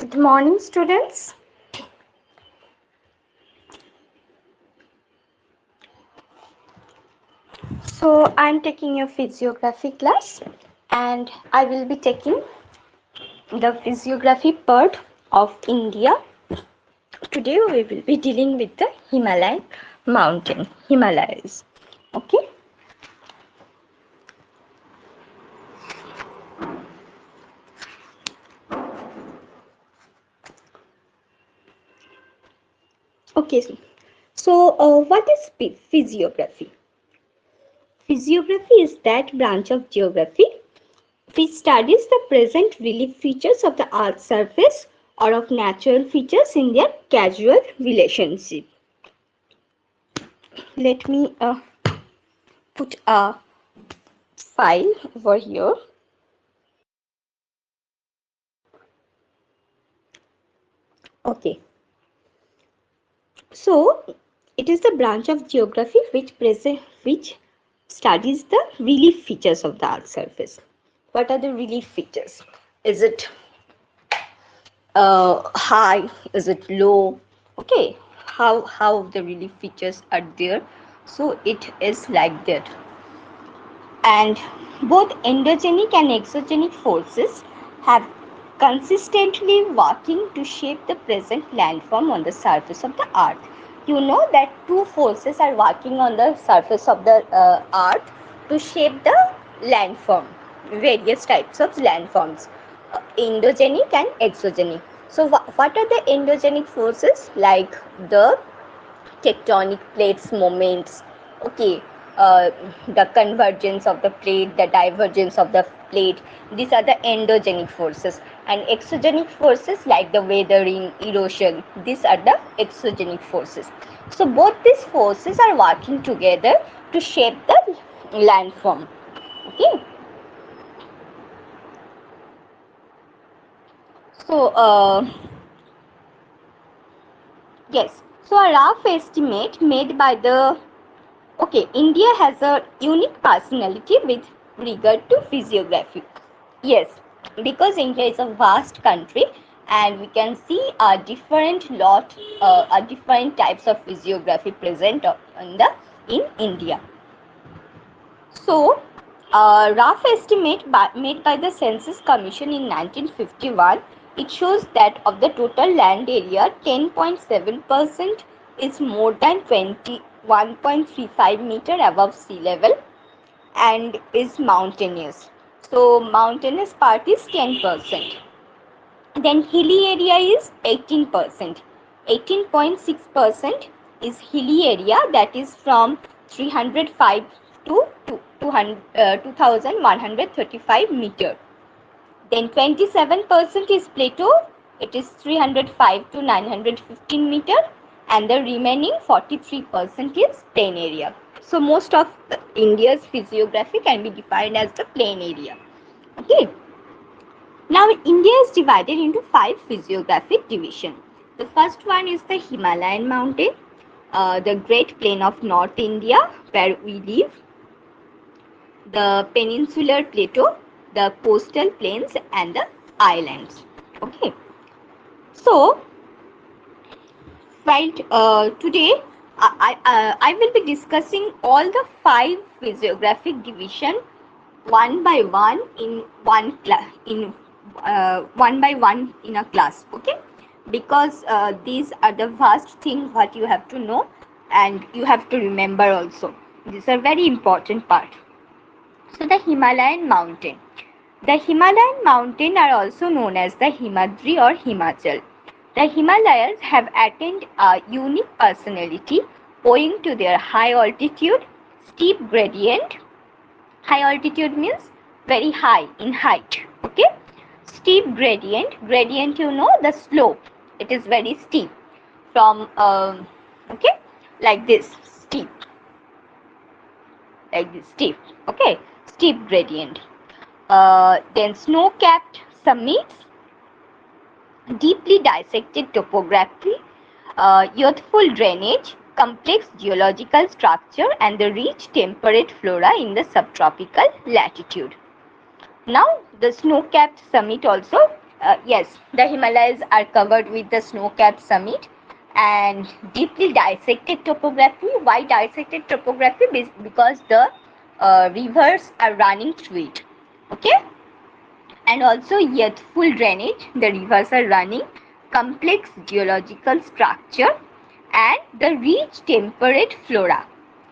Good morning, students. So I'm taking a physiography class and I will be taking the physiography part of India. Today we will be dealing with the Himalayan mountain, Himalayas. Okay. Okay. So what is physiography? Physiography is that branch of geography which studies the present relief features of the Earth's surface or of natural features in their causal relationship. Let me put a file over here. Okay. So it is the branch of geography which studies the relief features of the Earth's surface. What are the relief features? Is it high? Is it low? Okay. How the relief features are there? So it is like that. And both endogenic and exogenic forces have consistently working to shape the present landform on the surface of the earth. You know that two forces are working on the surface of the earth to shape the landform, various types of landforms, endogenic and exogenic. So what are the endogenic forces? Like the tectonic plates moments, okay, the convergence of the plate, the divergence of the plate, these are the endogenic forces. And exogenic forces like the weathering, erosion, these are the exogenic forces. So both these forces are working together to shape the landform. Okay. So yes, so a rough estimate made by the Okay, India has a unique personality with regard to physiography. Yes, because India is a vast country and we can see a different types of physiography present in India. So, a rough estimate made by the Census Commission in 1951, it shows that of the total land area, 10.7% is more than 21.35 meter above sea level and is mountainous. So, mountainous part is 10%. Then hilly area is 18%. 18.6% is hilly area, that is from 305 to 2135 meter. Then 27% is plateau, it is 305 to 915 meter, and the remaining 43% is plain area. So most of India's physiography can be defined as the plain area. Okay. Now, India is divided into 5 physiographic divisions. The first one is the Himalayan mountain, the Great Plain of North India, where we live, the peninsular plateau, the coastal plains, and the islands. Okay. So, right today, I will be discussing all the 5 physiographic division one by one in one class one by one in a class, okay, because these are the vast things what you have to know and you have to remember also. These are very important part. So the Himalayan mountain are also known as the Himadri or Himachal. The Himalayas have attained a unique personality owing to their high altitude, steep gradient. High altitude means very high in height. Okay. Steep gradient. Gradient, you know, the slope. It is very steep. From okay, like this, steep. Like this, steep. Okay. Steep gradient. Then snow-capped summits, deeply dissected topography, youthful drainage, complex geological structure, and the rich temperate flora in the subtropical latitude. Now, the snow-capped summit also, Yes, the Himalayas are covered with the snow-capped summit and deeply dissected topography. Why dissected topography? Because the rivers are running through it. Okay, and also youthful drainage. The rivers are running, complex geological structure, and the rich temperate flora.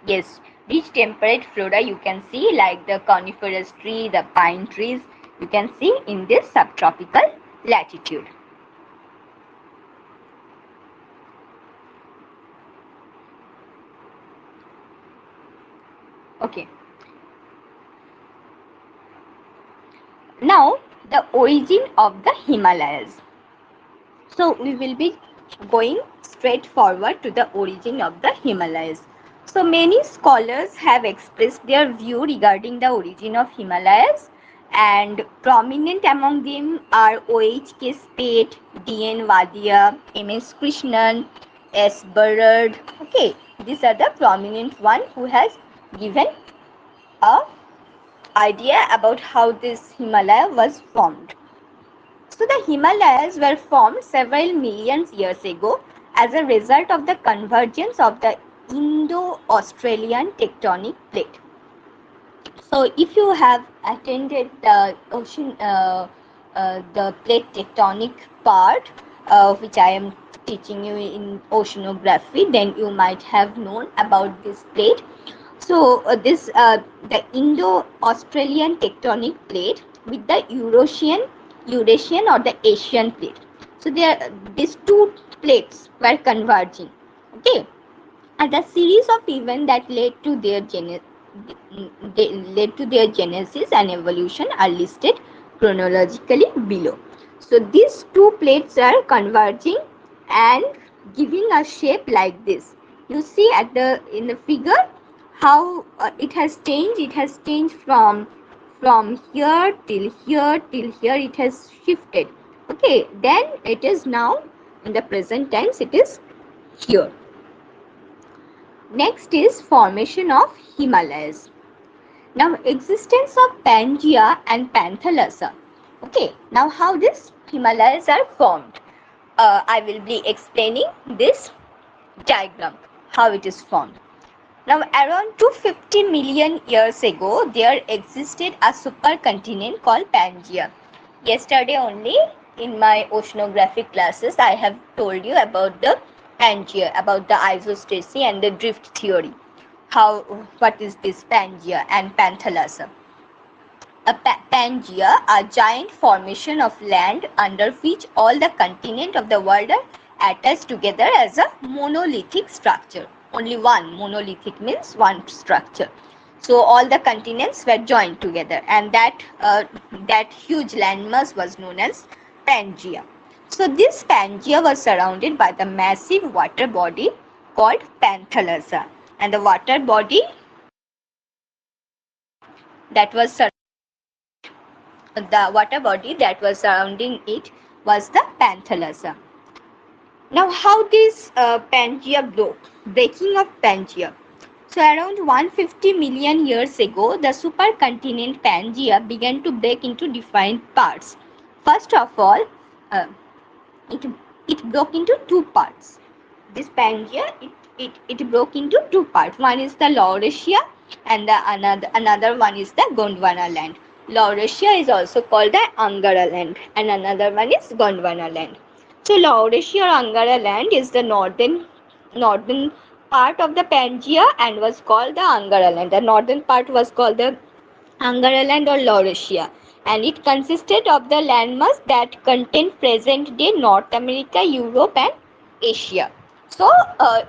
Yes, rich temperate flora you can see like the coniferous tree, the pine trees. You can see in this subtropical latitude. Okay. Now the origin of the Himalayas. So we will be going straight forward to the origin of the Himalayas. So many scholars have expressed their view regarding the origin of Himalayas, and prominent among them are O.H.K. Spate, D.N. Wadia, M.S. Krishnan, S. Burrard. Okay, these are the prominent one who has given a idea about how this Himalaya was formed. So the Himalayas were formed several millions years ago as a result of the convergence of the Indo-Australian tectonic plate. So if you have attended the the plate tectonic part, which I am teaching you in oceanography, then you might have known about this plate. So the Indo-Australian tectonic plate with the Eurasian or the Asian plate. So these two plates were converging. Okay, and the series of events that led to their genesis and evolution are listed chronologically below. So these two plates are converging and giving a shape like this. You see in the figure how it has changed. It has changed from here till here till here. It has shifted. Okay, then it is now in the present tense. It is here. Next is formation of Himalayas. Now existence of Pangaea and Panthalassa. Okay, now how these Himalayas are formed. I will be explaining this diagram, how it is formed. Now around 250 million years ago, there existed a supercontinent called Pangaea. Yesterday only in my oceanographic classes, I have told you about the Pangaea, about the isostasy and the drift theory. What is this Pangaea and Panthalassa? Pangaea, a giant formation of land under which all the continents of the world are attached together as a monolithic structure. Only one, monolithic means one structure. So all the continents were joined together, and that huge landmass was known as Pangaea. So this Pangaea was surrounded by the massive water body called Panthalassa, and the water body that was surrounding it was the Panthalassa. Now, how this Pangaea broke? Breaking of Pangaea. So, around 150 million years ago, the supercontinent Pangaea began to break into different parts. First of all, uh, it broke into two parts. This Pangaea, it broke into two parts. One is the Laurasia, and another one is the Gondwana land. Laurasia is also called the Angara land, and another one is Gondwana land. So Laurasia or Angara land is the northern part of the Pangaea and was called the Angara land. The northern part was called the Angara land or Laurasia, and it consisted of the landmass that contained present-day North America, Europe, and Asia. So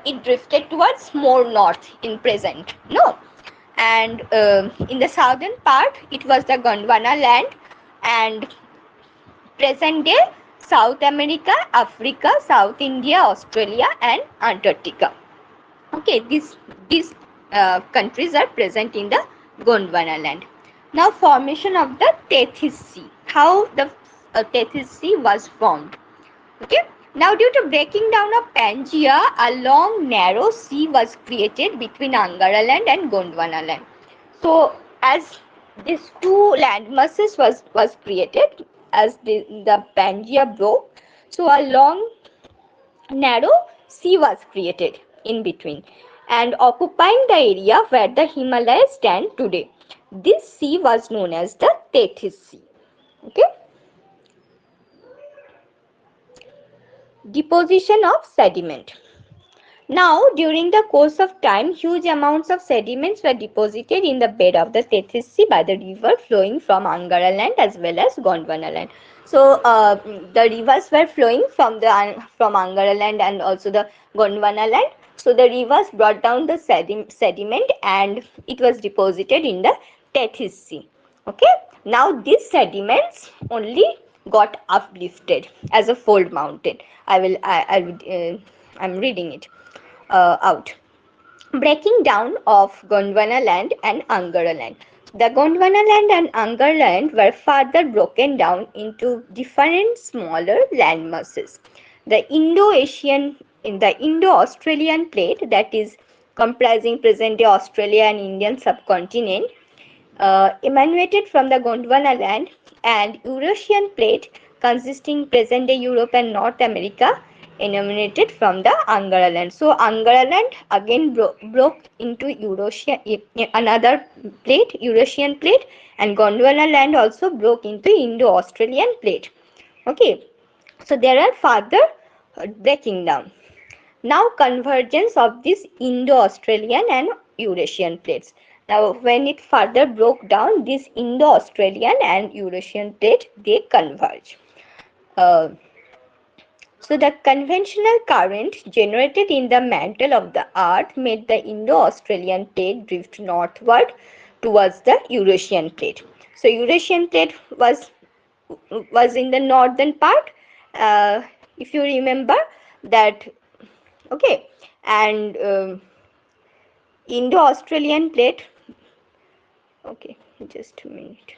it drifted towards more north in present. No, and in the southern part it was the Gondwana land and present day South America, Africa, South India, Australia, and Antarctica. Okay, these countries are present in the Gondwana land. Now formation of the Tethys Sea. How the Tethys Sea was formed. Okay. Now due to breaking down of Pangaea, a long narrow sea was created between Angara land and Gondwana land. So as these two land masses was created, as the Pangaea broke, so a long narrow sea was created in between and occupying the area where the Himalayas stand today. This sea was known as the Tethys Sea. Okay. Deposition of sediment. Now, during the course of time, huge amounts of sediments were deposited in the bed of the Tethys Sea by the river flowing from Angara land as well as Gondwana land. So, the rivers were flowing from Angara land and also the Gondwana land. So, the rivers brought down the sediment and it was deposited in the Tethys Sea. Okay. Now, these sediments only got uplifted as a fold mountain. I'm reading it out. Breaking down of Gondwana land and Angara land. The Gondwana land and Angara land were further broken down into different smaller land masses. The Indo-Australian plate, that is comprising present-day Australia and Indian subcontinent, emanated from the Gondwana land, and Eurasian plate consisting present-day Europe and North America emanated from the Angara land. So Angara land again broke into another plate, Eurasian plate, and Gondwana land also broke into Indo-Australian plate. Okay, so there are further breaking down. Now convergence of these Indo-Australian and Eurasian plates. Now when it further broke down, this Indo-Australian and Eurasian plate, they converge. So the conventional current generated in the mantle of the earth made the Indo-Australian plate drift northward towards the Eurasian plate. So Eurasian plate was in the northern part, if you remember that. Okay, and Indo-Australian plate. Okay, just a minute.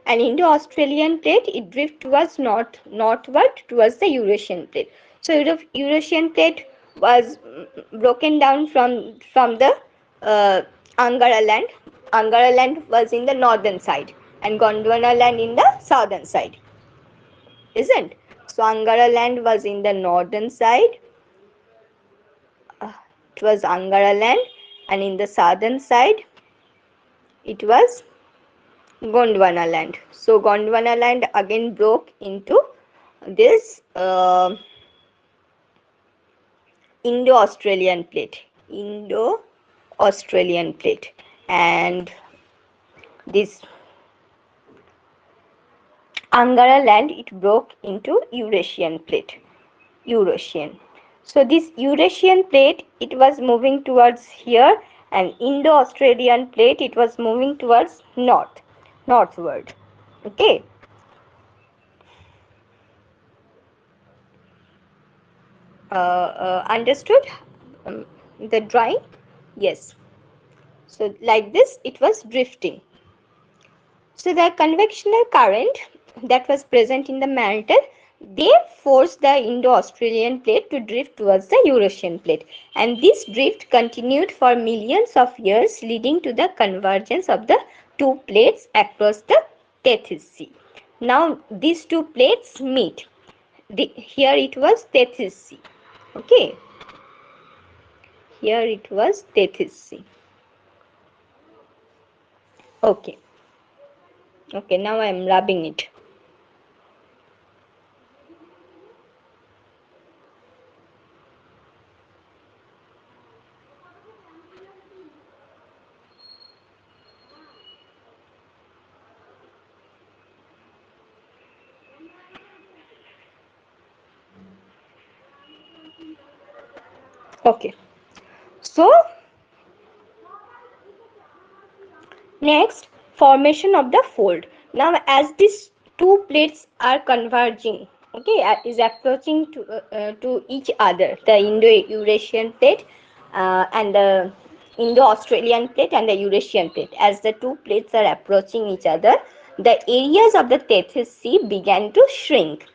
And Indo-Australian plate, it drifts towards northward towards the Eurasian plate. So Eurasian plate was broken down from the Angara land. Angara land was in the northern side and Gondwana land in the southern side, isn't? So Angara land was in the northern side. It was Angara land, and in the southern side it was Gondwana land. So Gondwana land again broke into this Indo-Australian plate. Indo-Australian plate. And this Angara land, it broke into Eurasian plate. Eurasian. So this Eurasian plate, it was moving towards here, and Indo-Australian plate, it was moving towards northward. Okay. Understood the drawing? Yes. So like this, it was drifting. So the convectional current that was present in the mantle, they forced the Indo-Australian plate to drift towards the Eurasian plate, and this drift continued for millions of years, leading to the convergence of the two plates across the Tethys Sea. Now these two plates meet. Here it was Tethys Sea. Okay. Here it was Tethys Sea. Okay. Okay, now I am rubbing it. Okay. So next, formation of the fold. Now as these two plates are converging, okay, is approaching to each other, the Indo-Eurasian plate and the Indo-Australian plate and the Eurasian plate, as the two plates are approaching each other, the areas of the Tethys Sea began to shrink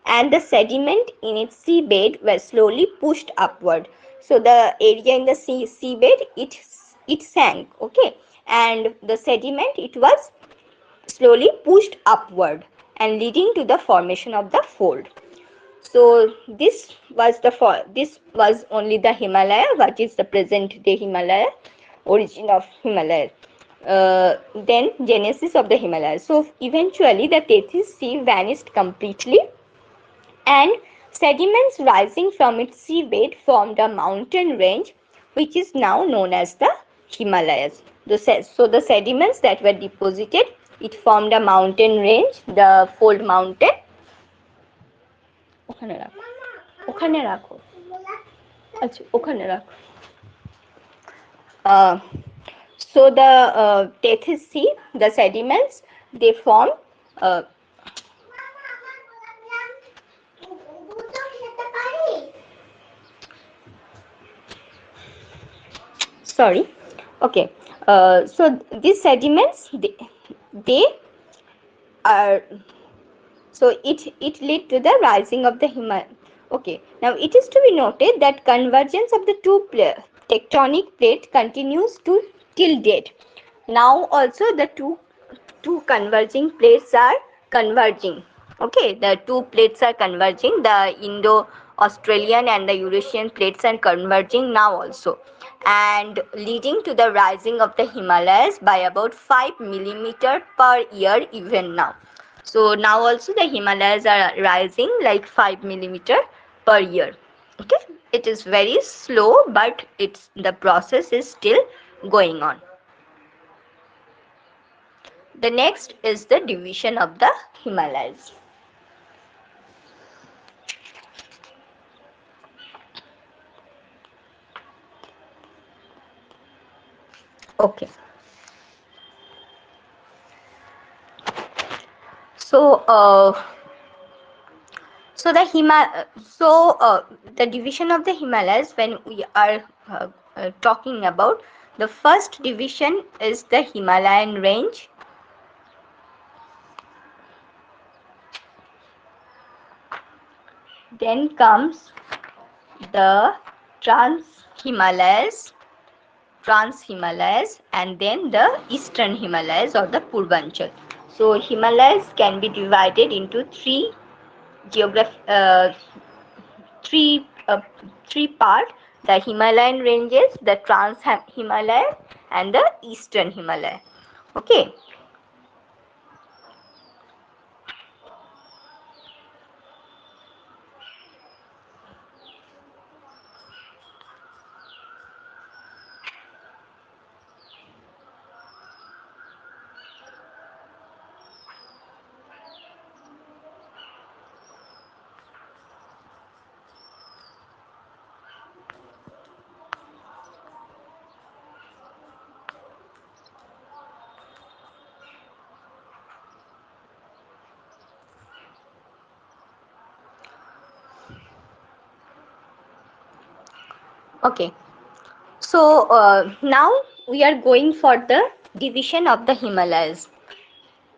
and the sediment in its seabed were slowly pushed upward. So the area in the seabed, it sank, okay, and the sediment, it was slowly pushed upward and leading to the formation of the fold. So this was only the Himalaya, what is the present day Himalaya, origin of Himalaya. Then genesis of the Himalayas. So eventually the Tethys Sea vanished completely, and sediments rising from its seabed formed a mountain range which is now known as the Himalayas. So the sediments that were deposited, it formed a mountain range, the fold mountain. ওখানে রাখো, ওখানে রাখো, আচ্ছা ওখানে রাখো। So the Tethys Sea, the sediments, they form sorry, okay, so these sediments, they are, so it led to the rising of the Himalaya. Okay, now it is to be noted that convergence of the tectonic plates continues till date. Now also the two converging plates are converging. Okay, the two plates are converging, the Indo-Australian and the Eurasian plates are converging now also, and leading to the rising of the Himalayas by about 5 millimeter per year even now. So now also the Himalayas are rising like 5 millimeter per year. Okay, it is very slow, but the process is still going on. The next is the division of the Himalayas. Okay. So, the division of the Himalayas, when we are talking about, the first division is the Himalayan range. Then comes the Trans-Himalayas, and then the Eastern Himalayas or the Purvanchal. So Himalayas can be divided into three part: the Himalayan ranges, the Trans-Himalaya, and the Eastern Himalaya. Okay. Okay. So now we are going for the division of the Himalayas.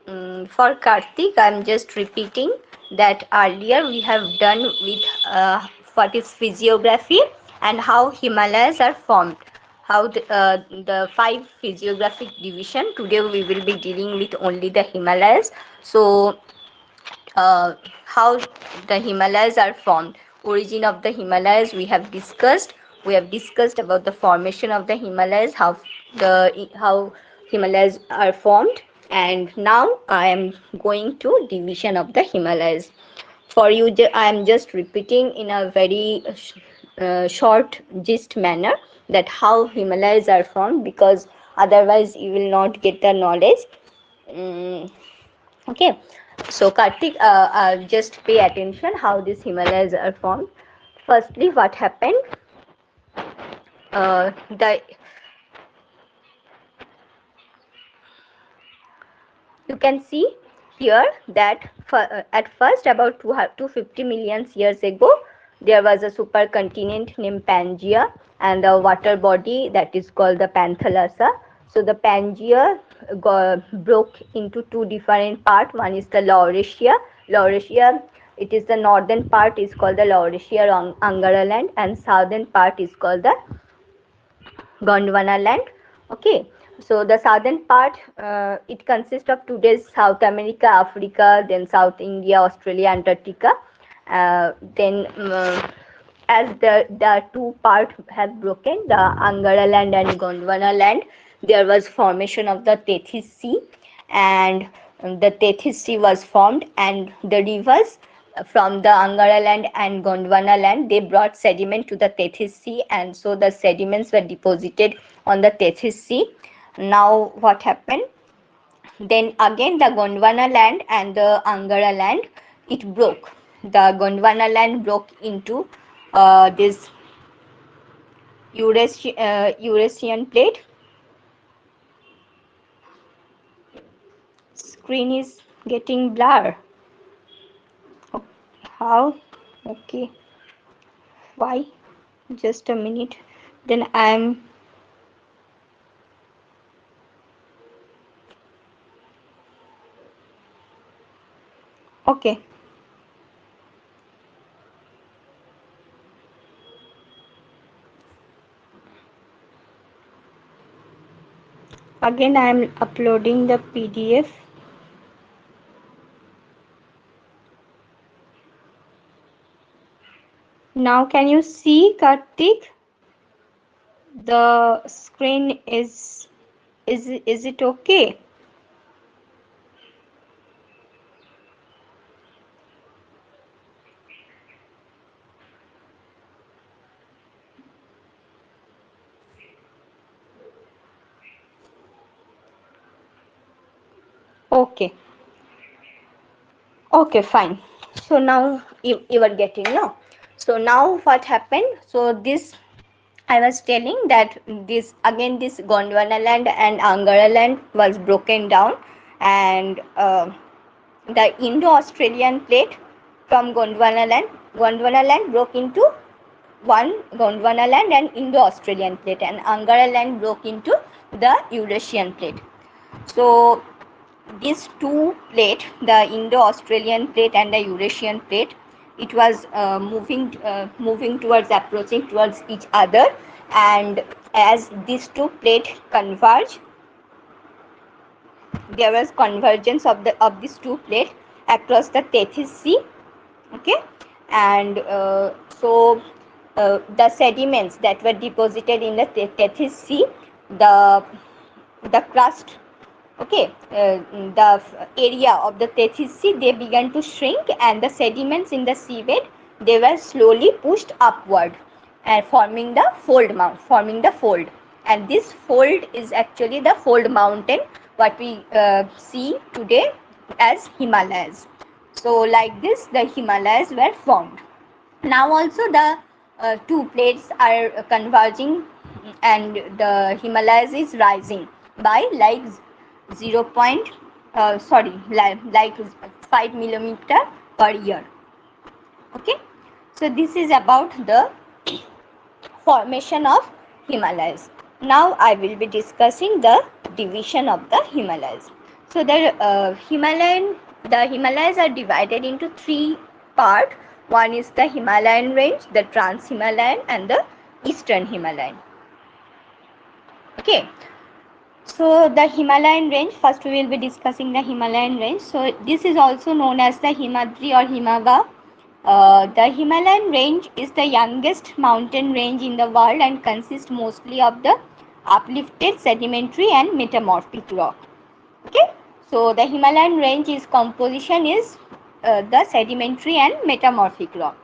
For Karthik, I am just repeating that earlier we have done with what is physiography and how Himalayas are formed. How the 5 physiographic division. Today we will be dealing with only the Himalayas. So how the Himalayas are formed. Origin of the Himalayas we have discussed. We have discussed about the formation of the Himalayas, how Himalayas are formed, and now I am going to division of the Himalayas. For you, I am just repeating in a very short gist manner that how Himalayas are formed, because otherwise you will not get the knowledge. Okay, so Kartik, just pay attention how these Himalayas are formed. Firstly, what happened? You can see here that at first, about 250 million years ago, there was a supercontinent named Pangaea and a water body that is called the Panthalassa. So the Pangaea broke into two different parts. One is the Laurasia. Laurasia it is the northern part is called the Laurentian or Angara land, and southern part is called the Gondwana land. Okay, so the southern part, it consists of today's South America, Africa, then South India, Australia, Antarctica. Then as the two part has broken, the Angara land and Gondwana land, there was formation of the Tethys Sea, and the Tethys Sea was formed, and the rivers from the Angara land and Gondwana land, they brought sediment to the Tethys Sea, and so the sediments were deposited on the Tethys Sea. Now what happened? Then again the Gondwana land and the Angara land, it broke. The Gondwana land broke into this Eurasian plate. Screen is getting blur. How? Okay. Why? Just a minute. Then I'm okay. Again, I'm uploading the PDF. Now, can you see, Kartik? The screen is it okay? Okay. Okay, fine. So now you are getting, no? So now what happened? So this, I was telling that this again, this Gondwana land and Angara land was broken down, and the Indo-Australian plate from Gondwana land broke into one Gondwana land and Indo-Australian plate, and Angara land broke into the Eurasian plate. So these two plate, the Indo-Australian plate and the Eurasian plate, it was moving towards, approaching towards each other, and as these two plates converge, there was convergence of these two plates across the Tethys Sea. Okay, and the sediments that were deposited in the Tethys Sea, the crust, okay, the area of the Tethys Sea, they began to shrink, and the sediments in the seabed, they were slowly pushed upward and forming the fold, and this fold is actually the fold mountain what we see today as Himalayas. So like this, the Himalayas were formed. Now also the two plates are converging, and the Himalayas is rising by like 0. Like 5 millimeter per year. Okay, so this is about the formation of Himalayas. Now I will be discussing the division of the Himalayas. So the Himalayas are divided into three parts. One is the Himalayan range, the Trans-Himalayan, and the Eastern Himalayan. Okay. So the Himalayan range, first we will be discussing the Himalayan range. So this is also known as the Himadri or Himaga. The Himalayan range is the youngest mountain range in the world and consists mostly of the uplifted sedimentary and metamorphic rock. Okay, so the Himalayan range is composition is the sedimentary and metamorphic rock.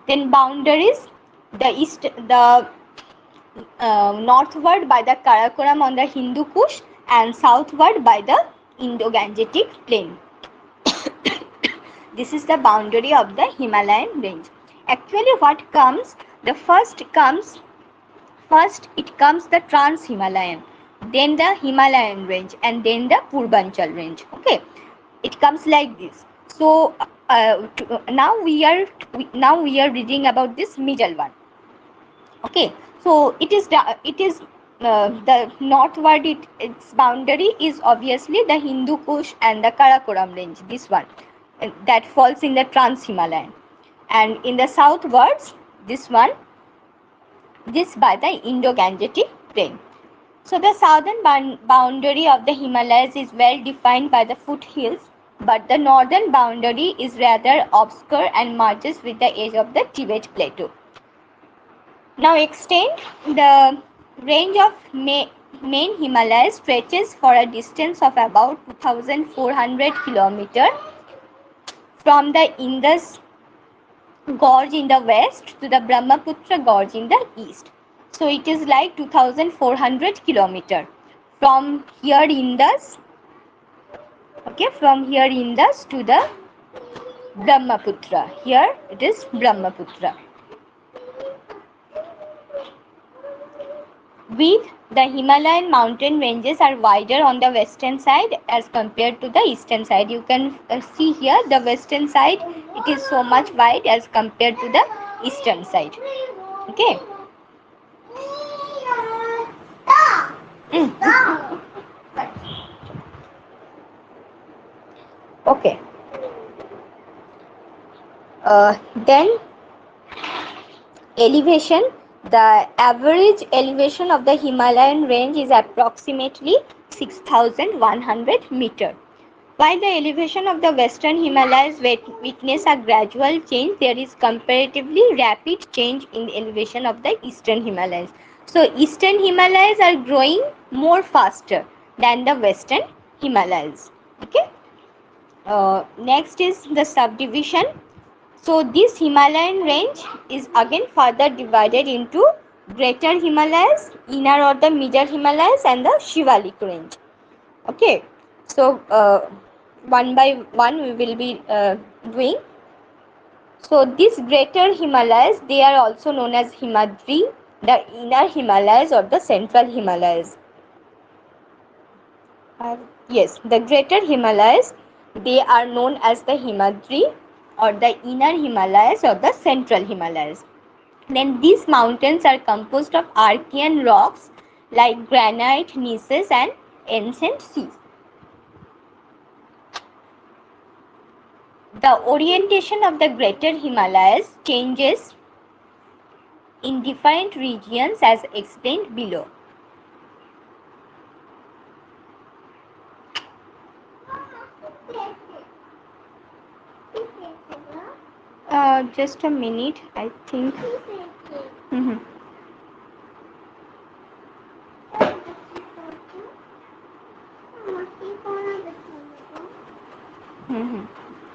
Then boundaries, the northward by the Karakoram on the Hindu Kush, and southward by the Indo-Gangetic plain. This is the boundary of the Himalayan range. Actually what comes, first it comes the Trans-Himalayan, then the Himalayan range, and then the Purbanchal range. Okay, it comes like this. So now we are reading about this middle one. Okay, so it is the northward, its boundary is obviously the Hindu Kush and the Karakoram range, this one. that falls in the Trans-Himalayan, and in the southwards, this by the Indo-Gangetic Plain. So the southern boundary of the Himalayas is well defined by the foothills, but the northern boundary is rather obscure and merges with the edge of the Tibet Plateau. Now extend the range of main Himalayas stretches for a distance of about 2,400 km from the Indus Gorge in the west to the Brahmaputra Gorge in the east. So it is like 2,400 km from here Indus, okay, from here Indus to the Brahmaputra. Here it is Brahmaputra. With the Himalayan mountain ranges are wider on the western side as compared to the eastern side. You can see here the western side, it is so much wide as compared to the eastern side. Okay. Okay. Then elevation. The average elevation of the Himalayan range is approximately 6,100 meter. While the elevation of the western Himalayas witness a gradual change, there is comparatively rapid change in the elevation of the eastern Himalayas. So eastern Himalayas are growing more faster than the western Himalayas. Okay. Next is the subdivision. So this Himalayan range is again further divided into Greater Himalayas, Inner or the Middle Himalayas, and the Shivalik range. Okay. So one by one we will be doing. So these Greater Himalayas, they are also known as Himadri, the Inner Himalayas or the Central Himalayas. Yes, the Greater Himalayas, they are known as the Himadri or the Inner Himalayas or the Central Himalayas. Then these mountains are composed of Archean rocks like granite, gneisses and ancient seas. The orientation of the Greater Himalayas changes in different regions as explained below. Just a minute, I think.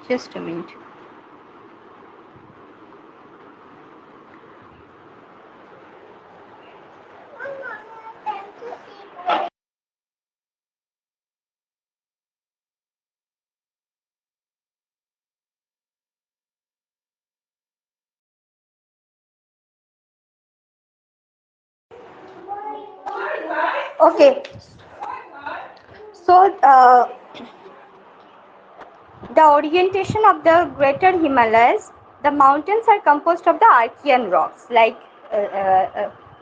Just a minute. Okay. So the orientation of the Greater Himalayas, the mountains are composed of the Archean rocks like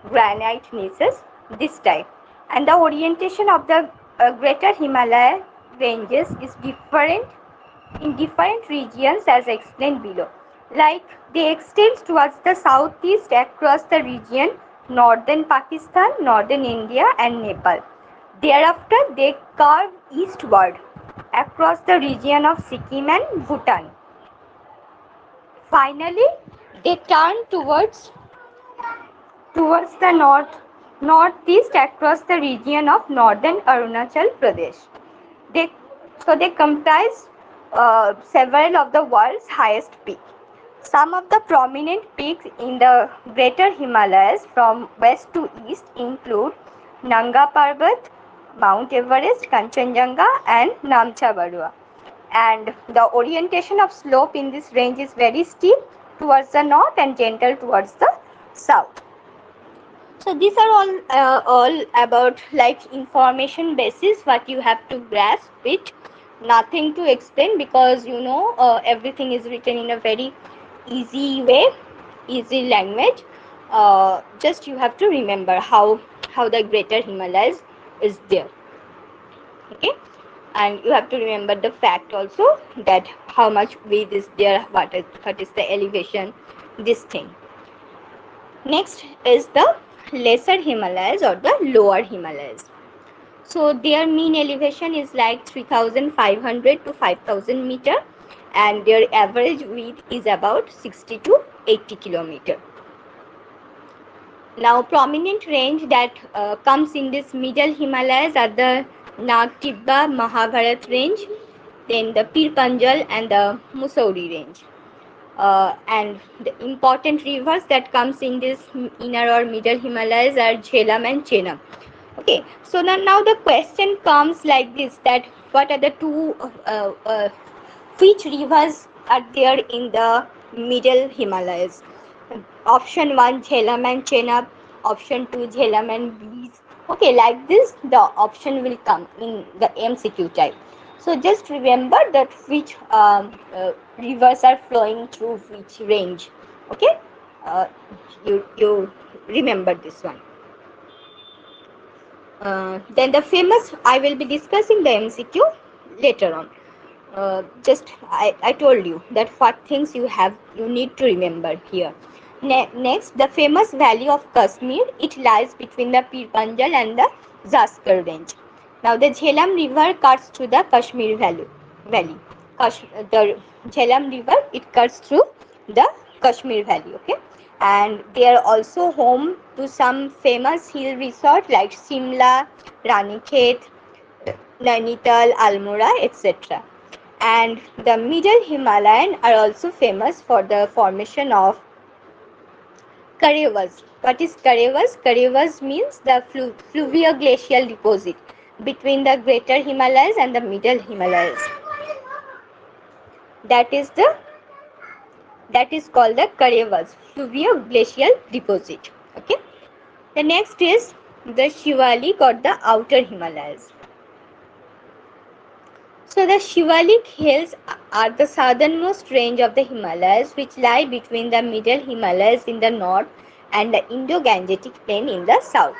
granite, gneisses, this type. And the orientation of the Greater Himalaya ranges is different in different regions as explained below. Like they extend towards the southeast across the region northern Pakistan, northern India and Nepal. Thereafter they curve eastward across the region of Sikkim and Bhutan. Finally, they turn towards the northeast across the region of northern Arunachal Pradesh. They comprise several of the world's highest peaks. Some of the prominent peaks in the Greater Himalayas from west to east include Nanga Parbat, Mount Everest, Kanchenjunga and Namcha Barua. And the orientation of slope in this range is very steep towards the north and gentle towards the south. So these are all about like information basis what you have to grasp it. Nothing to explain because you know everything is written in a very easy way, easy language. Just you have to remember how the Greater Himalayas is there. Okay. And you have to remember the fact also, that how much width is there, what is the elevation, this thing. Next is the lesser Himalayas or the lower Himalayas. So their mean elevation is like 3,500 to 5,000 meter, and their average width is about 60 to 80 kilometer. Now prominent range that comes in this middle Himalayas are the Nag Tibba Mahabharat range, then the Pir Panjal and the Mussoorie range. And the important rivers that comes in this inner or middle Himalayas are Jhelum and Chenab. Okay, so now the question comes like this, that what are the two which rivers are there in the middle Himalayas? Option 1 Jhelum and Chenab, option 2 Jhelum and Bees. Okay, like this the option will come in the MCQ type. So just remember that which rivers are flowing through which range. Okay, you remember this one. Then the famous, I will be discussing the MCQ later on. Just I told you that what things you need to remember here. Next, the famous valley of Kashmir. It lies between the Pir Panjal and the Zaskar range. Now the Jhelum river cuts through the Kashmir valley. The Jhelum river, it cuts through the Kashmir valley. Okay, and they are also home to some famous hill resort like Shimla, Ranikhet, Nainital, Almora, etc. And the middle Himalayan are also famous for the formation of Karevas. What is Karevas? Karevas means the fluvio-glacial deposit between the greater Himalayas and the middle Himalayas. That is called the Karevas, fluvio-glacial deposit. Okay. The next is the Shivalik or the outer Himalayas. So the Shivalik hills are the southernmost range of the Himalayas, which lie between the middle Himalayas in the north and the Indo-Gangetic plain in the south.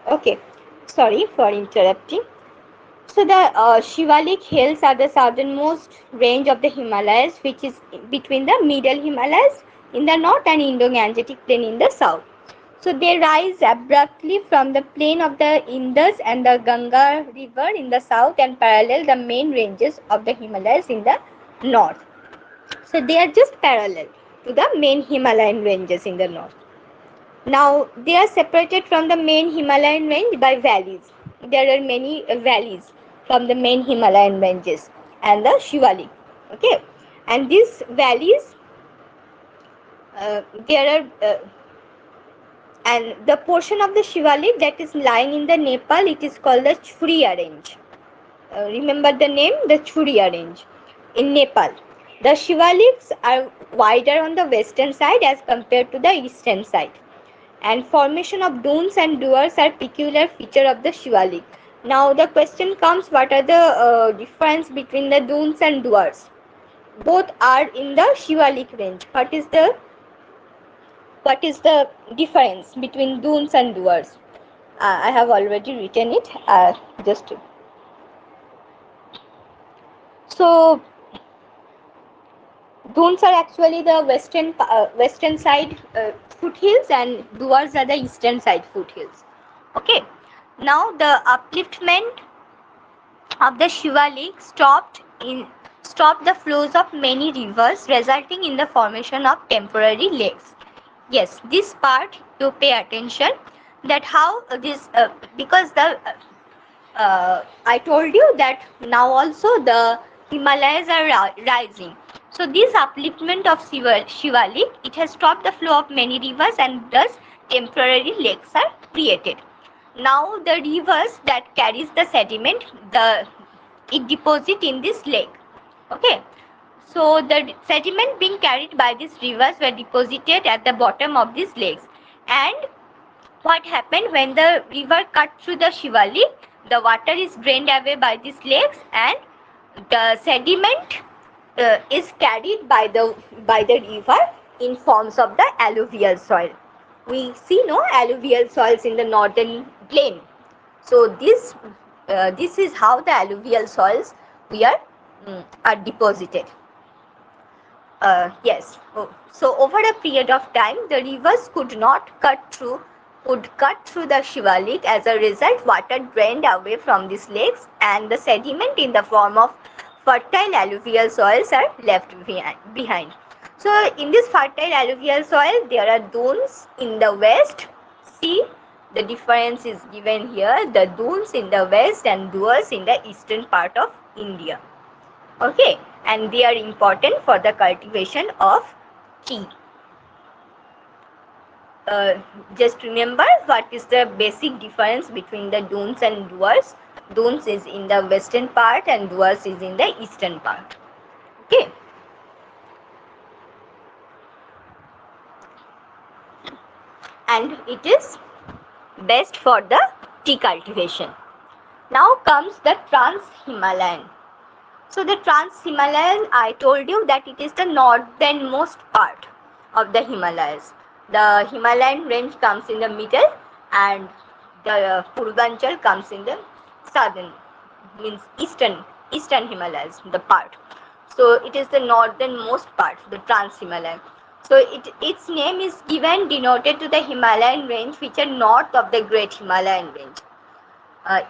Okay, sorry for interrupting. So the Shivalik hills are the southernmost range of the Himalayas, which is between the middle Himalayas in the north and Indo-Gangetic plain in the south. So they rise abruptly from the plain of the Indus and the Ganga river in the south and parallel the main ranges of the Himalayas in the north. So they are just parallel to the main Himalayan ranges in the north. Now they are separated from the main Himalayan range by valleys. There are many valleys from the main Himalayan ranges and the Shivalik. Okay, and these valleys, there are and the portion of the Shivalik that is lying in the Nepal, it is called the Churia range. Remember the name, the Churia range in Nepal. The Shivaliks are wider on the western side as compared to the eastern side. And formation of dunes and duars are peculiar feature of the Shivalik. Now the question comes, what are the difference between the dunes and duars? Both are in the Shivalik range. What is the difference between dunes and duars? I have already written it. So dunes are actually the western side foothills, and duars are the eastern side foothills. Okay. Now the upliftment of the Shivalik stopped the flows of many rivers, resulting in the formation of temporary lakes. Yes, this part you pay attention, that how this because the I told you that now also the Himalayas are rising. So this upliftment of Shivalik, it has stopped the flow of many rivers, and thus temporary lakes are created. Now the rivers that carries the sediment, it deposit in this lake. Okay. So the sediment being carried by these rivers were deposited at the bottom of these lakes. And what happened when the river cut through the Shivalik? The water is drained away by these lakes, and The sediment is carried by the river in forms of the alluvial soil. We see no alluvial soils in the northern plain. So this is how the alluvial soils we are deposited. Yes. So over a period of time, the rivers could cut through the Shivalik. As a result, water drained away from these lakes, and the sediment in the form of fertile alluvial soils are left behind. So in this fertile alluvial soil, there are dunes in the west. See, the difference is given here. The dunes in the west and duars in the eastern part of India. Okay, and they are important for the cultivation of tea. Just remember what is the basic difference between the dunes and duars. Dunes is in the western part and duars is in the eastern part. Okay, and it is best for the tea cultivation. Now comes the Trans-Himalayan. So the Trans-Himalayan, I told you that it is the northernmost part of the Himalayas. The Himalayan range comes in the middle and the Purvanchal comes in the southern, means eastern Himalayas, the part. So it is the northernmost part, the Trans-Himalayan. So its name is given denoted to the Himalayan range which are north of the Great Himalayan range.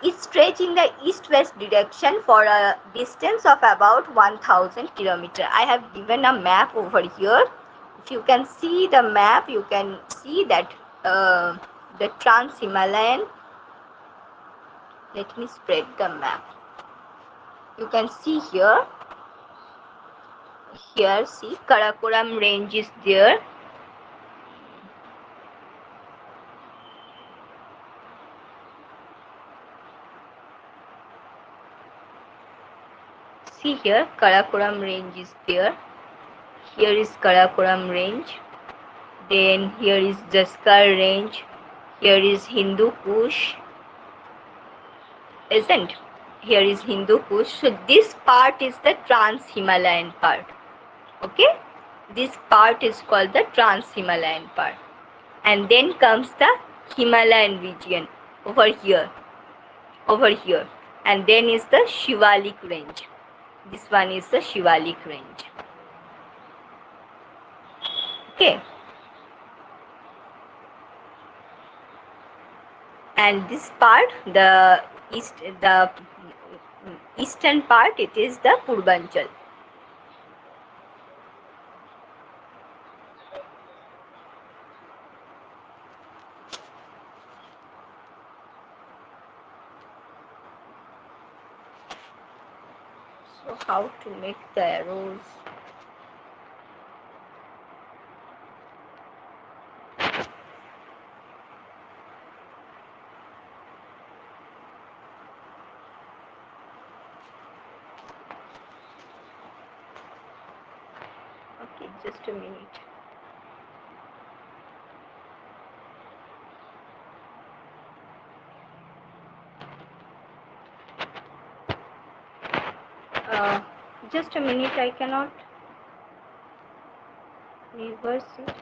It stretches in the east-west direction for a distance of about 1000 kilometers. I have given a map over here. If you can see the map, you can see that the Trans-Himalayan. Let me spread the map. You can see here. Here, see, Karakoram range is there. See here, Karakoram range is there. Here is Karakoram range. Then here is Jaskar range. Here is Hindu Kush. Isn't? Here is Hindu Kush. So this part is the Trans-Himalayan part. Okay? This part is called the Trans-Himalayan part. And then comes the Himalayan region over here. Over here. And then is the Shivalik range. This one is the Shivalik range. Okay. And this part, the eastern part, it is the Purvanchal. So how to make the arrows? Okay, just a minute. Just a minute, I cannot reverse it.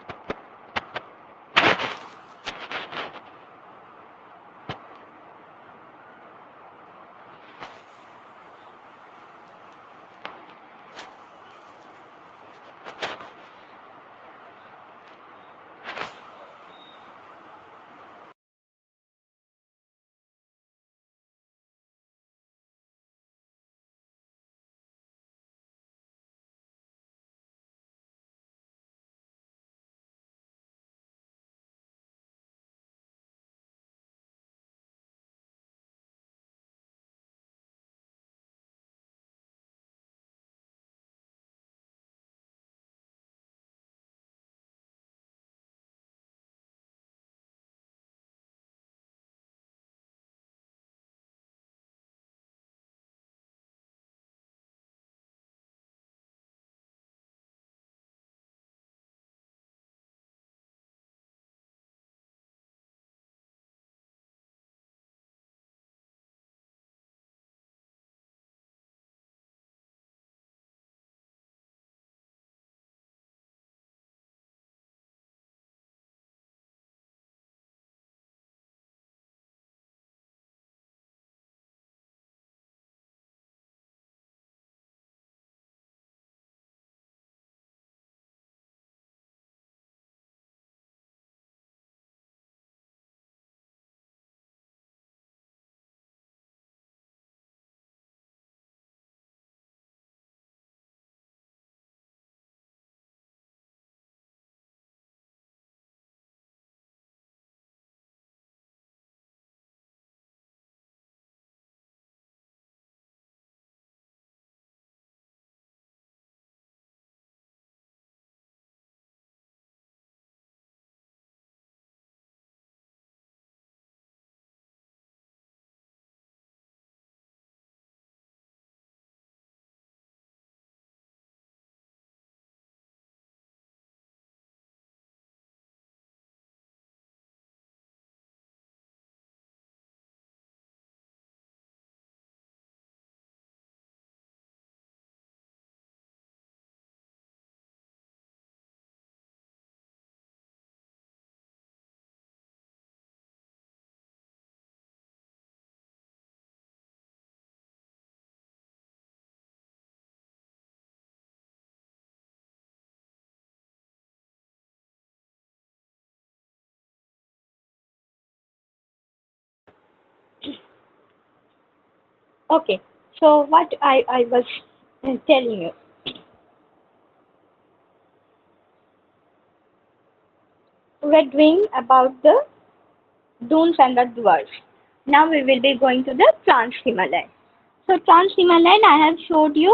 Okay, so what I was telling you, we're doing about the dunes and the dwarfs. Now we will be going to the Trans Himalayan. So Trans Himalayan, I have showed you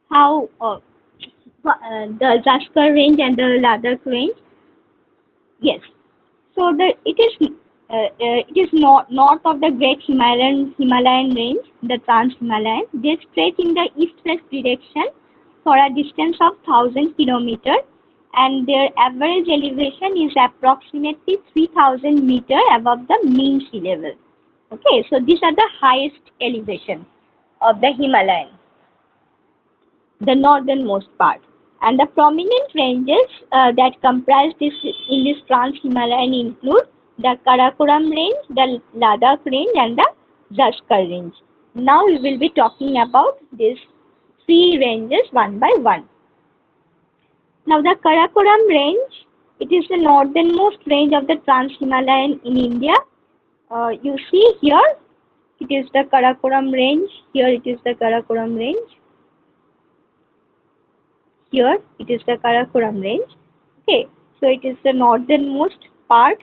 how the Zaskar range and the Ladakh range. Yes. So it is north of the Great Himalayan range, the Trans Himalayan. They stretch in the east-west direction for a distance of 1,000 kilometers, and their average elevation is approximately 3,000 meters above the mean sea level. Okay, so these are the highest elevation of the Himalayan, the northernmost part. And the prominent ranges that comprise this in this Trans-Himalayan include the Karakoram range, the Ladakh range, and the Zaskar range. Now we will be talking about these three ranges one by one. Now the Karakoram range, it is the northernmost range of the Trans-Himalayan in India. You see here, it is the Karakoram range. Here it is the Karakoram range. Here it is the Karakoram range. Okay, so it is the northernmost part.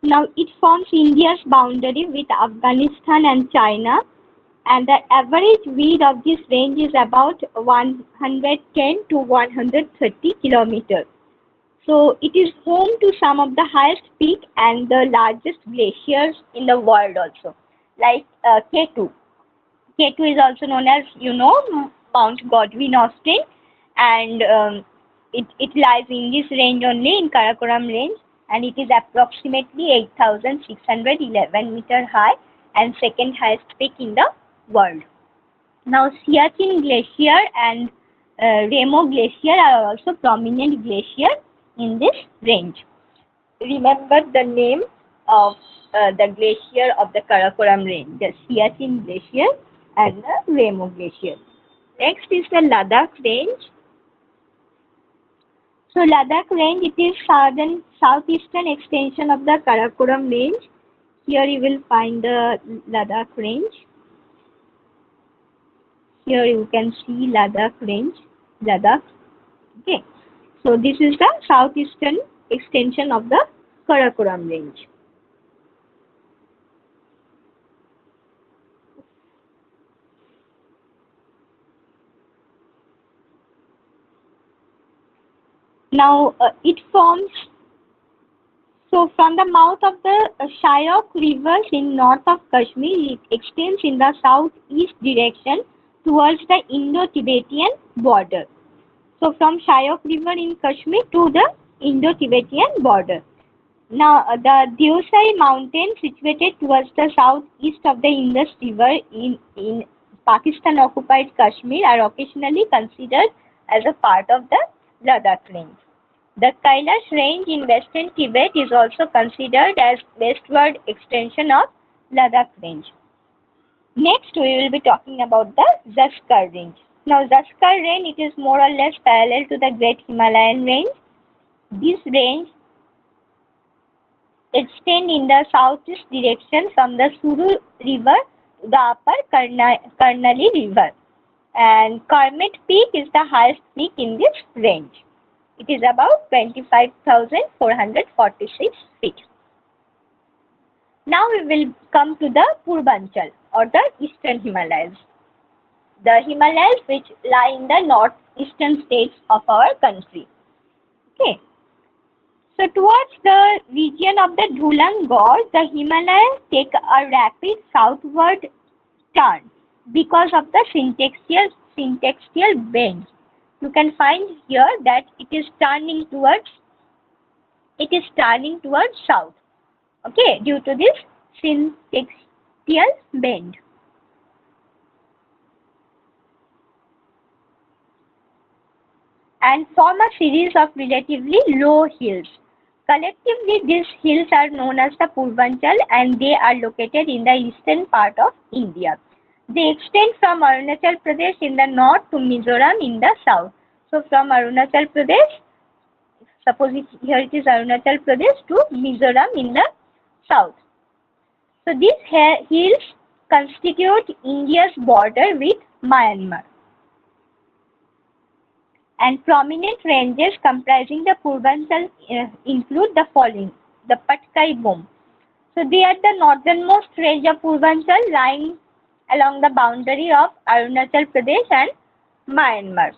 Now it forms India's boundary with Afghanistan and China, and the average width of this range is about 110 to 130 kilometers. So it is home to some of the highest peaks and the largest glaciers in the world also, like K2. K2 is also known as, Mount Godwin Austen, and it lies in this range only, in Karakoram range, and it is approximately 8,611 meter high and second highest peak in the world. Now Siachen Glacier and Remo Glacier are also prominent glaciers in this range. Remember the name of the glacier of the Karakoram range, the Siachen Glacier and the Remo Glacier. Next is the Ladakh range. So Ladakh range, it is southeastern extension of the Karakoram range. Here you will find the Ladakh range. Here you can see Ladakh range, Ladakh. Okay, so this is the southeastern extension of the Karakoram range. Now it forms, so from the mouth of the Shyok River in north of Kashmir, it extends in the southeast direction towards the Indo-Tibetan border. So from Shyok River in Kashmir to the Indo-Tibetan border. Now the Deosai mountain, situated towards the southeast of the Indus River in Pakistan occupied Kashmir, are occasionally considered as a part of the Ladakh range. The Kailash range in western Tibet is also considered as westward extension of Ladakh range. Next, we will be talking about the Zaskar range. Now, Zaskar range, it is more or less parallel to the Great Himalayan range. This range extends in the southeast direction from the Suru River to the upper Karnali River. And Kermit Peak is the highest peak in this range. It is about 25,446 feet. Now we will come to the Purbanchal or the Eastern Himalayas. The Himalayas which lie in the northeastern states of our country. Okay. So towards the region of the Dhulang Gorge, the Himalayas take a rapid southward turn because of the syntextial bends. You can find here that it is turning towards south. Okay, due to this syntextial bend. And form a series of relatively low hills. Collectively, these hills are known as the Purbanchal, and they are located in the eastern part of India. They extend from Arunachal Pradesh in the north to Mizoram in the south. So from Arunachal Pradesh, suppose here it is Arunachal Pradesh to Mizoram in the south. So these hills constitute India's border with Myanmar. And prominent ranges comprising the Purvanchal include the following: the Patkai Bom. So they are the northernmost range of Purvanchal, lying along the boundary of Arunachal Pradesh and Myanmar.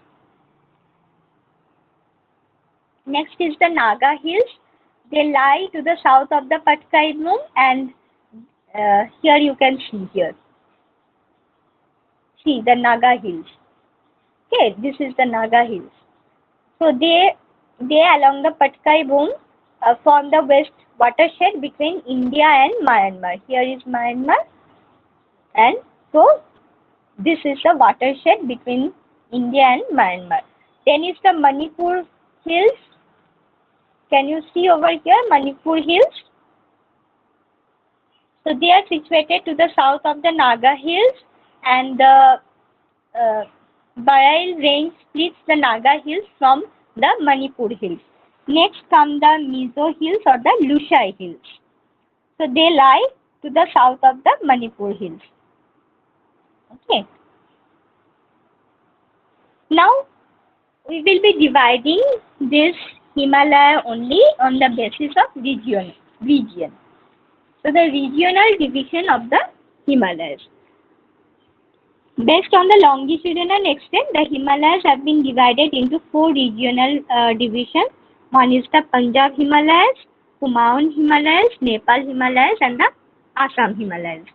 Next is the Naga Hills. They lie to the south of the Patkai Bom, and here you can see here. See the Naga Hills. Okay, this is the Naga Hills. So they along the Patkai Bom form the west watershed between India and Myanmar. Here is Myanmar, and so this is the watershed between India and Myanmar. Then is the Manipur Hills. Can you see over here Manipur Hills? So they are situated to the south of the Naga Hills, and the Barail range splits the Naga Hills from the Manipur Hills. Next come the Mizo Hills or the Lushai Hills. So they lie to the south of the Manipur Hills. Okay. Now we will be dividing this Himalaya only on the basis of region. So the regional division of the Himalayas. Based on the longitudinal extent, the Himalayas have been divided into 4 regional divisions. One is the Punjab Himalayas, Kumaon Himalayas, Nepal Himalayas, and the Assam Himalayas.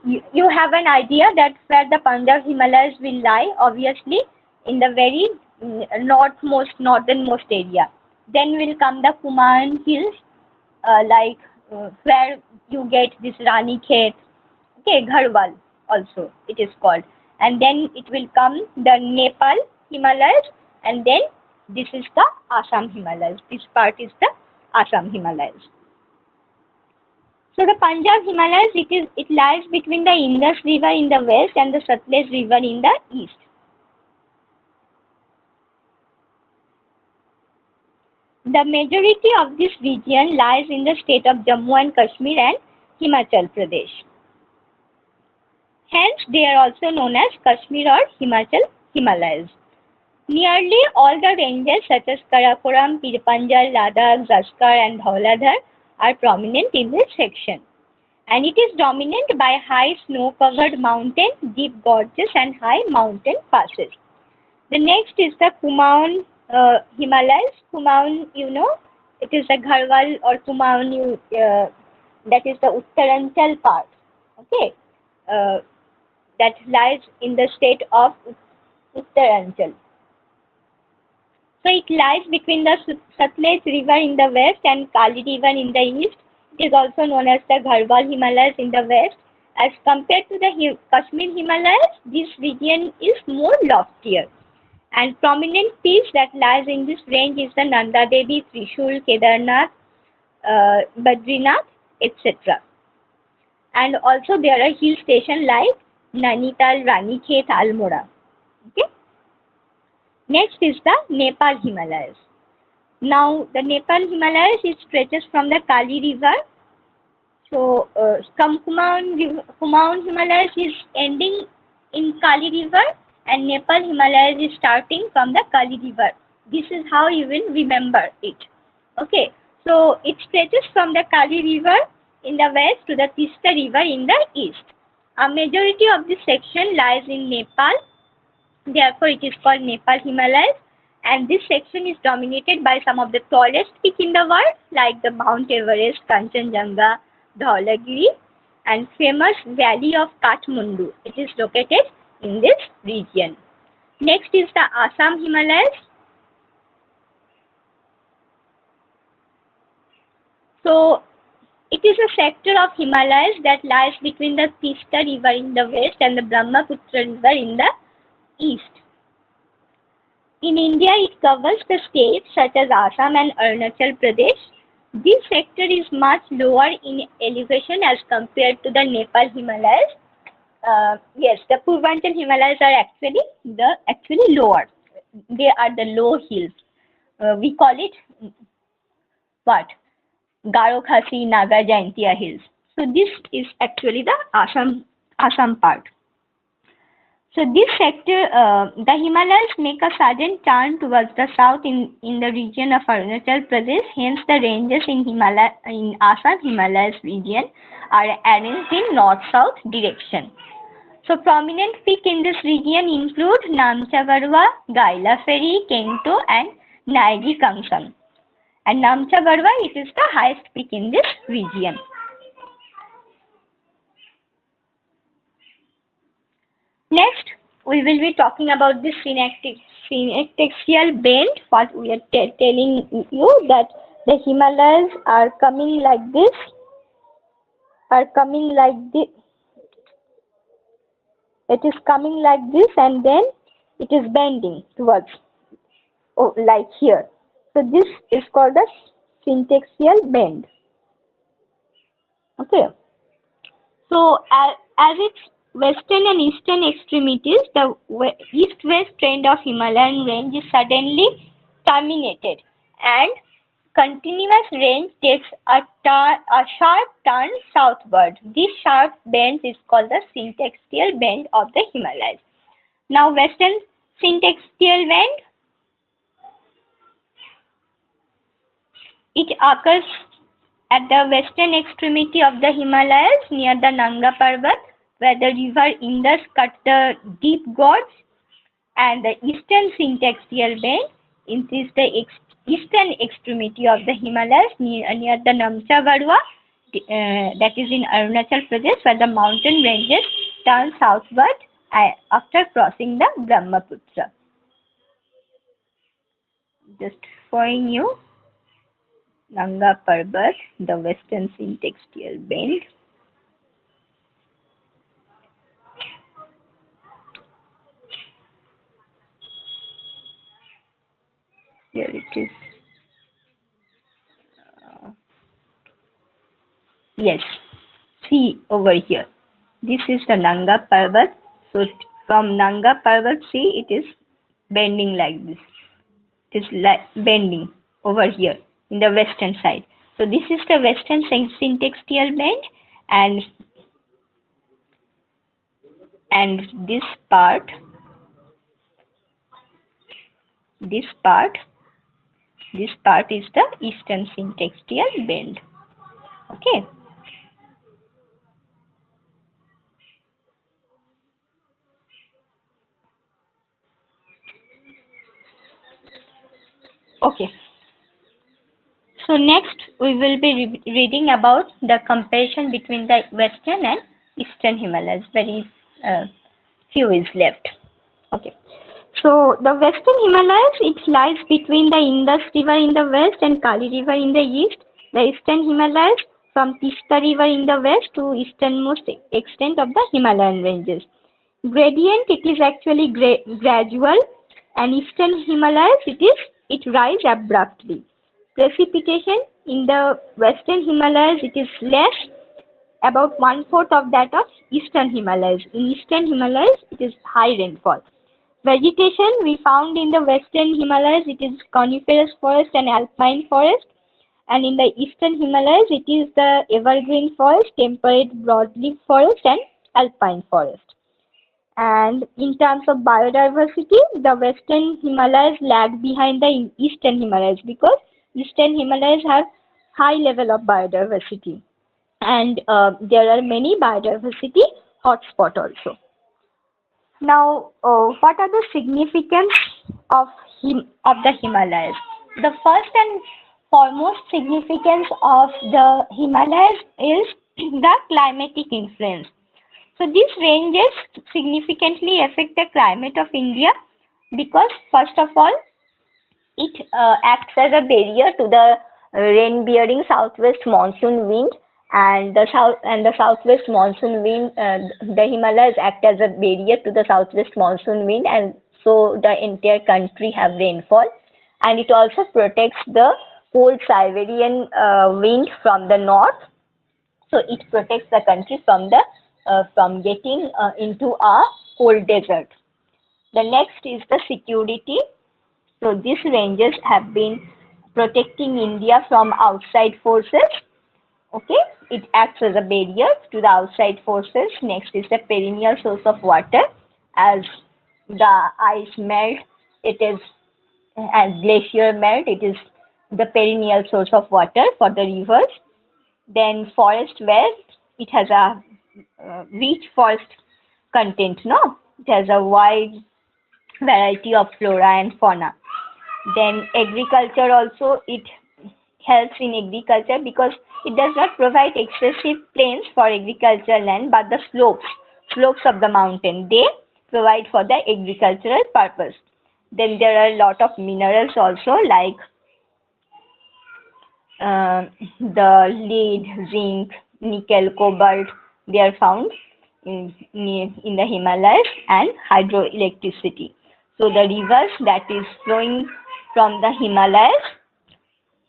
You have an idea that where the Punjab Himalayas will lie, obviously, in the very northernmost area. Then will come the Kumaon Hills, where you get this Rani Khet, okay, Gharwal also it is called. And then it will come the Nepal Himalayas, and then this is the Assam Himalayas. This part is the Assam Himalayas. So the Punjab Himalayas, it lies between the Indus River in the west and the Satluj River in the east. The majority of this region lies in the state of Jammu and Kashmir and Himachal Pradesh. Hence, they are also known as Kashmir or Himachal Himalayas. Nearly all the ranges such as Karakoram, Pir Panjal, Ladakh, Zanskar and Dhauladhar are prominent in this section. And it is dominated by high snow-covered mountains, deep gorges and high mountain passes. The next is the Kumaon Himalayas. Kumaon, you know, it is the Gharwal or Kumaon, that is the Uttaranchal part. Okay. That lies in the state of Uttaranchal. So it lies between the Satluj River in the west and Kali River in the east. It is also known as the Gharwal Himalayas in the west. As compared to the Kashmir Himalayas, this region is more loftier. And prominent peaks that lies in this range is the Nanda Devi, Trishul, Kedarnath, Badrinath, etc. And also there are hill stations like Nainital, Ranikhet, Almora. Okay. Next is the Nepal Himalayas. Now the Nepal Himalayas, it stretches from the Kali River. So Kumaon Himalayas is ending in Kali River, and Nepal Himalayas is starting from the Kali River. This is how you will remember it. Okay. So it stretches from the Kali River in the west to the Tista River in the east. A majority of this section lies in Nepal. Therefore, it is called Nepal Himalayas. And this section is dominated by some of the tallest peaks in the world, like the Mount Everest, Kanchenjunga, Dhaulagiri, and famous Valley of Kathmandu. It is located in this region. Next is the Assam Himalayas. So it is a sector of Himalayas that lies between the Tista River in the west and the Brahmaputra River in the east. In India, it covers the states such as Assam and Arunachal Pradesh. This sector is much lower in elevation as compared to the Nepal Himalayas. Yes, the Purvanchal Himalayas are actually lower. They are the low hills. We call it what? Garo Khasi Naga Jaintia hills. So this is actually the Assam part. So this sector, the Himalayas make a sudden turn towards the south in the region of Arunachal Pradesh. Hence, the ranges in Assam Himalayas region are arranged in north-south direction. So prominent peak in this region include Namcha Barwa, Gaila Ferry, Kento, and Naigi Kangsang. And Namcha Barwa, it is the highest peak in this region. Next, we will be talking about the syntaxial bend. What we are telling you that the Himalayas are coming like this, It is coming like this, and then it is bending towards, like here. So this is called the syntaxial bend. Okay. So as its western and eastern extremities, the east-west trend of Himalayan range is suddenly terminated, and continuous range takes a sharp turn southward. This sharp bend is called the syntaxial bend of the Himalayas. Now, western syntaxial bend, it occurs at the western extremity of the Himalayas near the Nanga Parbat, where the river Indus cuts the deep gorge, and the eastern syntaxial bend is the eastern extremity of the Himalayas near the Namcha Barwa, that is in Arunachal Pradesh, where the mountain ranges turn southward after crossing the Brahmaputra. Just showing you Nanga Parbat, the western syntaxial bend. Here it is. Yes, see over here. This is the Nanga Parbat. So from Nanga Parbat, see, it is bending like this. It is like bending over here in the western side. So this is the western syntaxial bend, and this part is the eastern syntaxial bend. Okay. Okay. So next we will be reading about the comparison between the western and eastern Himalayas. Very few is left. Okay. So the western Himalayas, it lies between the Indus River in the west and Kali River in the east. The eastern Himalayas from Tista River in the west to easternmost extent of the Himalayan ranges. Gradient, it is actually gradual, and eastern Himalayas, it rise abruptly. Precipitation in the western Himalayas, it is less, about 1/4 of that of eastern Himalayas. In eastern Himalayas, it is high rainfall. Vegetation we found in the western Himalayas, it is coniferous forest and alpine forest, and in the eastern Himalayas, it is the evergreen forest, temperate broadleaf forest, and alpine forest. And in terms of biodiversity, the western Himalayas lag behind the eastern Himalayas because eastern Himalayas have high level of biodiversity, and there are many biodiversity hotspots also. Now, what are the significance of the Himalayas? The first and foremost significance of the Himalayas is the climatic influence. So these ranges significantly affect the climate of India because, first of all, it acts as a barrier to the rain-bearing southwest monsoon wind, and the southwest monsoon wind. The Himalayas act as a barrier to the southwest monsoon wind, and so the entire country have rainfall. And it also protects the cold Siberian wind from the north. So it protects the country from the from getting into a cold desert. The next is the security. So these ranges have been protecting India from outside forces. Okay, it acts as a barrier to the outside forces. Next is the perennial source of water. As the ice melt, it is, as glacier melt, it is the perennial source of water for the rivers. Then forest, where it has a rich forest content, no? It has a wide variety of flora and fauna. Then agriculture also, it helps in agriculture because it does not provide excessive plains for agricultural land, but the slopes of the mountain, they provide for the agricultural purpose. Then there are a lot of minerals also, like the lead, zinc, nickel, cobalt, they are found in the Himalayas, and hydroelectricity. So the rivers that is flowing from the Himalayas,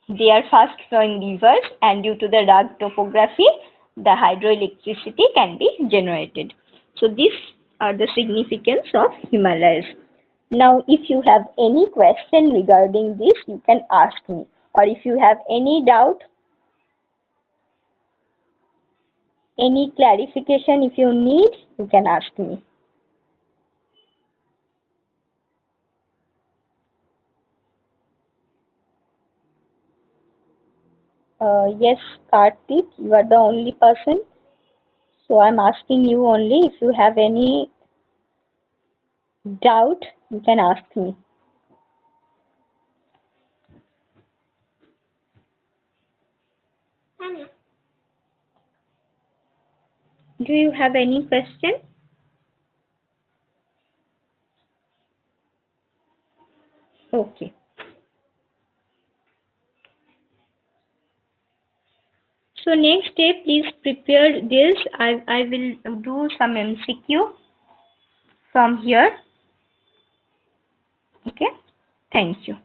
they are fast flowing rivers, and due to the rugged topography, the hydroelectricity can be generated. So these are the significance of Himalayas. Now, if you have any question regarding this, you can ask me. Or if you have any doubt, any clarification if you need, you can ask me. Yes, Karthik, you are the only person. So I'm asking you only. If you have any doubt, you can ask me. Do you have any question? Okay. So next day, please prepare this. I will do some MCQ from here. Okay. Thank you.